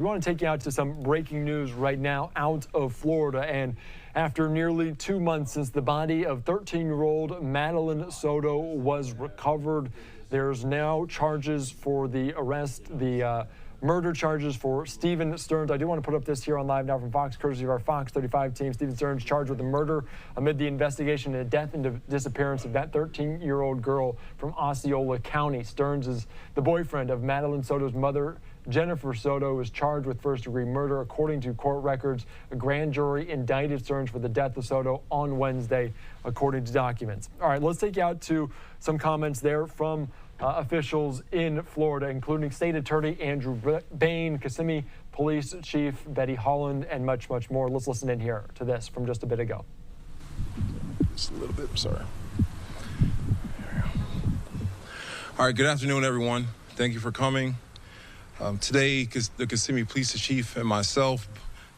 We want to take you out to some breaking news right now out of Florida. And after nearly 2 months since the body of 13-year-old Madeline Soto was recovered, there's now charges for the arrest, the murder charges for Stephan Sterns. I do want to put up this here on Live Now from Fox, courtesy of our Fox 35 team. Stephan Sterns charged with the murder amid the investigation into the death and disappearance of that 13-year-old girl from Osceola County. Sterns is the boyfriend of Madeline Soto's mother. Jennifer Soto is charged with first-degree murder. According to court records, a grand jury indicted Sterns for the death of Soto on Wednesday, according to documents. All right, let's take you out to some comments there from officials in Florida, including State Attorney Andrew Bain, Kissimmee Police Chief Betty Holland, and much, much more. Let's listen in here to this from just a bit ago. Just a little bit, sorry. All right, good afternoon, everyone. Thank you for coming. Today, the Kissimmee Police Chief and myself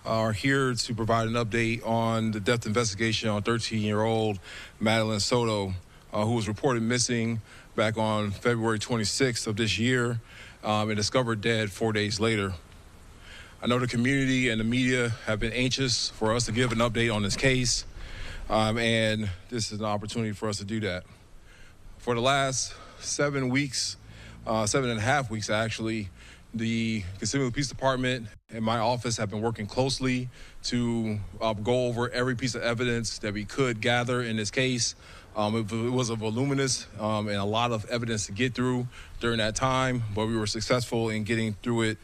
are here to provide an update on the death investigation on 13-year-old Madeline Soto, who was reported missing back on February 26th of this year and discovered dead 4 days later. I know the community and the media have been anxious for us to give an update on this case, and this is an opportunity for us to do that. For the last 7 weeks, 7.5 weeks actually, the Kissimmee Police Department and my office have been working closely to go over every piece of evidence that we could gather in this case. It was a voluminous and a lot of evidence to get through during that time, but we were successful in getting through it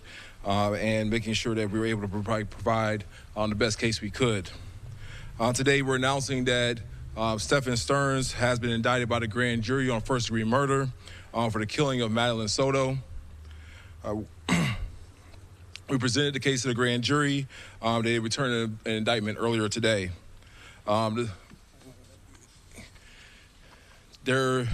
and making sure that we were able to provide the best case we could. Today, we're announcing that Stephan Sterns has been indicted by the grand jury on first-degree murder for the killing of Madeline Soto. We presented the case to the grand jury. They returned an indictment earlier today. There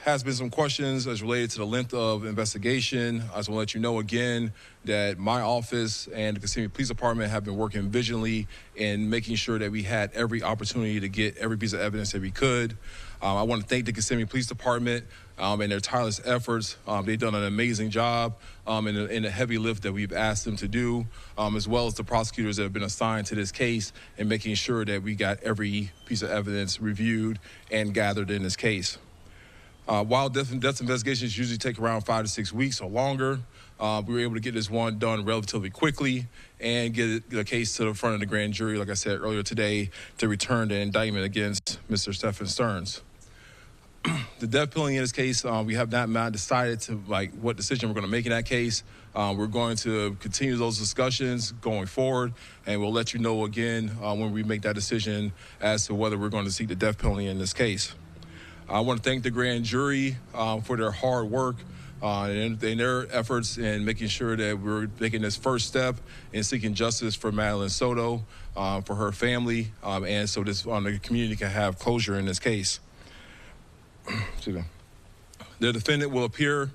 has been some questions as related to the length of investigation. I just want to let you know again that my office and the Kissimmee Police Department have been working vigilantly in making sure that we had every opportunity to get every piece of evidence that we could. I want to thank the Kissimmee Police Department and their tireless efforts. They've done an amazing job in the heavy lift that we've asked them to do, as well as the prosecutors that have been assigned to this case and making sure that we got every piece of evidence reviewed and gathered in this case. While death investigations usually take around 5 to 6 weeks or longer, we were able to get this one done relatively quickly and get the case to the front of the grand jury, like I said earlier today, to return the indictment against Mr. Stephan Sterns. The death penalty in this case, we have not decided to what decision we're going to make in that case. We're going to continue those discussions going forward, and we'll let you know again when we make that decision as to whether we're going to seek the death penalty in this case. I want to thank the grand jury for their hard work and their efforts in making sure that we're making this first step in seeking justice for Madeline Soto, for her family, and so the community can have closure in this case. The defendant will appear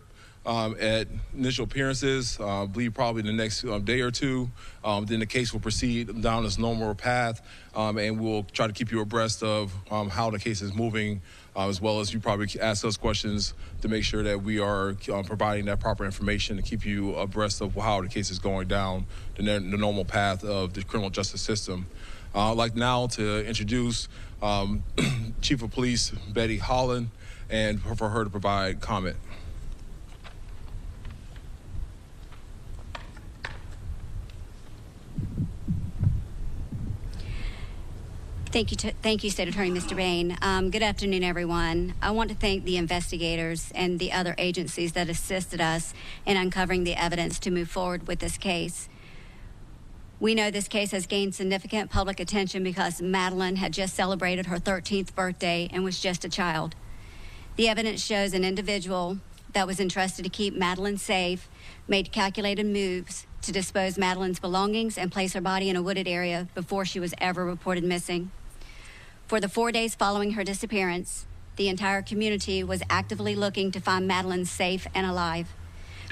at initial appearances, I believe probably the next day or two. Then the case will proceed down its normal path, and we'll try to keep you abreast of how the case is moving, as well as you probably ask us questions to make sure that we are providing that proper information to keep you abreast of how the case is going down the normal path of the criminal justice system. I'd like now to introduce Chief of Police Betty Holland, and for her to provide comment. Thank you, State Attorney Mr. Bain. Good afternoon, everyone. I want to thank the investigators and the other agencies that assisted us in uncovering the evidence to move forward with this case. We know this case has gained significant public attention because Madeline had just celebrated her 13th birthday and was just a child. The evidence shows an individual that was entrusted to keep Madeline safe made calculated moves to dispose Madeline's belongings and place her body in a wooded area before she was ever reported missing. For the 4 days following her disappearance, the entire community was actively looking to find Madeline safe and alive.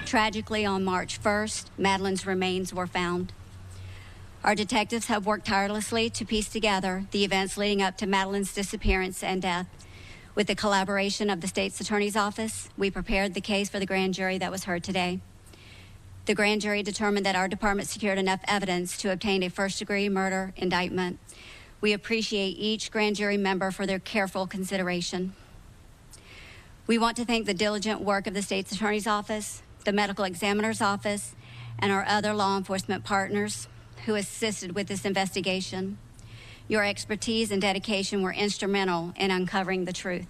Tragically, on March 1st, Madeline's remains were found. Our detectives have worked tirelessly to piece together the events leading up to Madeline's disappearance and death. With the collaboration of the state's attorney's office, we prepared the case for the grand jury that was heard today. The grand jury determined that our department secured enough evidence to obtain a first-degree murder indictment. We appreciate each grand jury member for their careful consideration. We want to thank the diligent work of the state's attorney's office, the medical examiner's office, and our other law enforcement partners who assisted with this investigation. Your expertise and dedication were instrumental in uncovering the truth.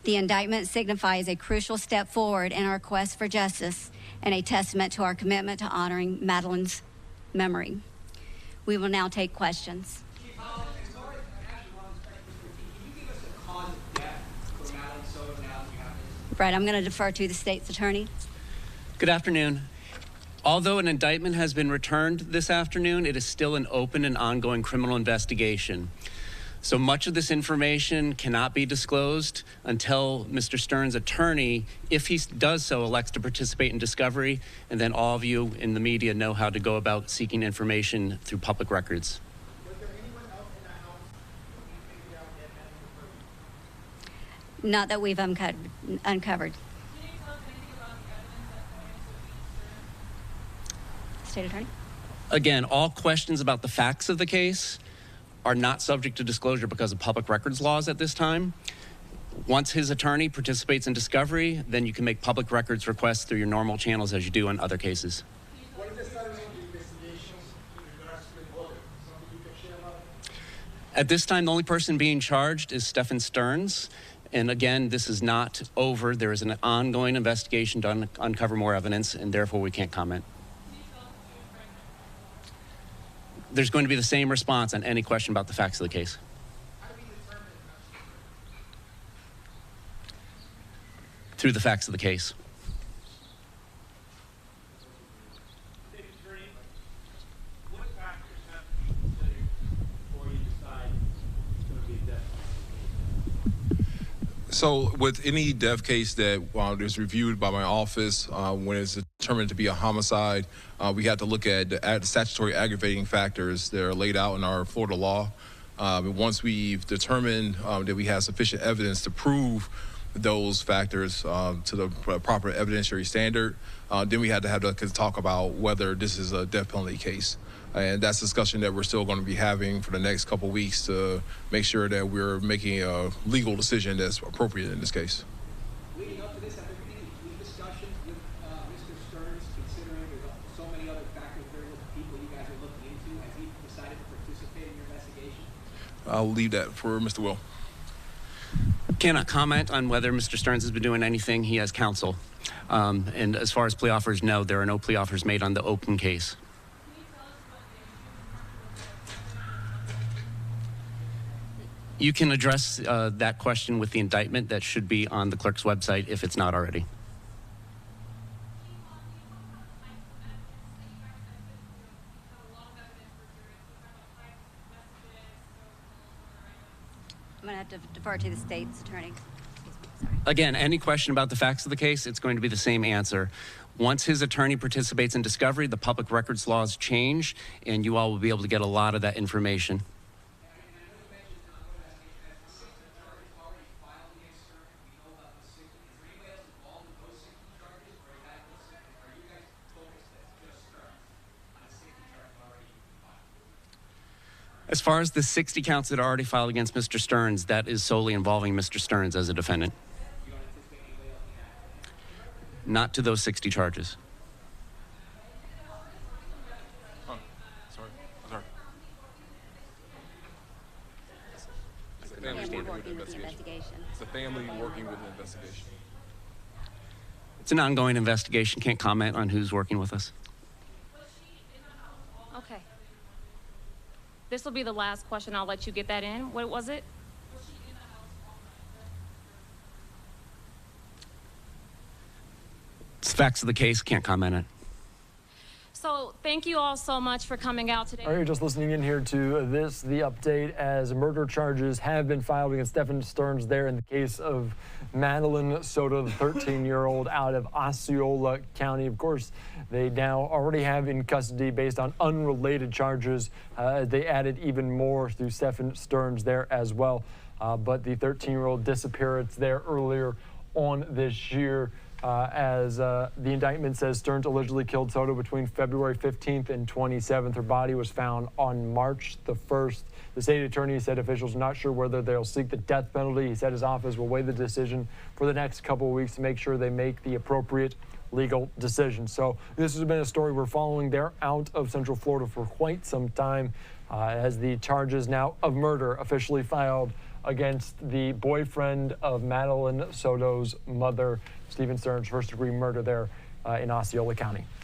The indictment signifies a crucial step forward in our quest for justice and a testament to our commitment to honoring Madeline's memory. We will now take questions. Right, I'm going to defer to the state's attorney. Good afternoon. Although an indictment has been returned this afternoon, it is still an open and ongoing criminal investigation. So much of this information cannot be disclosed until Mr. Sterns' attorney, if he does so, elects to participate in discovery, and then all of you in the media know how to go about seeking information through public records. Was there anyone else in the house that you figured out that had Not that we've uncovered. Can you tell us anything about the evidence that's going to State attorney? Again, all questions about the facts of the case are not subject to disclosure because of public records laws at this time. Once his attorney participates in discovery, then you can make public records requests through your normal channels as you do in other cases. What is the status of the investigations in regards to the bullet? Something you can share about it? At this time, the only person being charged is Stephan Sterns. And again, this is not over. There is an ongoing investigation to uncover more evidence, and therefore we can't comment. There's going to be the same response on any question about the facts of the case. Through the facts of the case. What factors have to be considered before you decide it's going to be a death penalty? So with any death case that is reviewed by my office, when it's determined to be a homicide, we have to look at the statutory aggravating factors that are laid out in our Florida law. And once we've determined that we have sufficient evidence to prove those factors to the proper evidentiary standard, then we had to have to talk about whether this is a death penalty case. And that's a discussion that we're still going to be having for the next couple of weeks to make sure that we're making a legal decision that's appropriate in this case. Leading up to this, have there been any discussions with Mr. Sterns, considering there's so many other factors, very little people you guys are looking into? Has he decided to participate in your investigation? I'll leave that for Mr. Will. Cannot comment on whether Mr. Sterns has been doing anything. He has counsel. And as far as plea offers, no, there are no plea offers made on the open case. You can address that question with the indictment that should be on the clerk's website if it's not already. I'm going to have to defer to the state's attorney. Excuse me, sorry. Again, any question about the facts of the case, it's going to be the same answer. Once his attorney participates in discovery, the public records laws change, and you all will be able to get a lot of that information. As far as the 60 counts that are already filed against Mr. Sterns, that is solely involving Mr. Sterns as a defendant. Not to those 60 charges. Oh, sorry. It's a family Family working with the working with the investigation. investigation. It's a family working with the investigation. It's an ongoing investigation. Can't comment on who's working with us. Okay. This will be the last question. I'll let you get that in. What was it? It's facts of the case. Can't comment on it. So thank you all so much for coming out today. All right, you're just listening in here to the update as murder charges have been filed against Stephan Sterns there in the case of Madeline Soto, the 13-year-old out of Osceola County. Of course, they now already have in custody based on unrelated charges. They added even more through Stephan Sterns there as well. But the 13-year-old disappearance there earlier on this year as the indictment says Sterns allegedly killed Soto between February 15th and 27th. Her body was found on March the 1st. The state attorney said officials are not sure whether they'll seek the death penalty. He said his office will weigh the decision for the next couple of weeks to make sure they make the appropriate legal decision. So this has been a story we're following. They're out of Central Florida for quite some time as the charges now of murder officially filed against the boyfriend of Madeline Soto's mother, Stephan Sterns, first-degree murder there in Osceola County.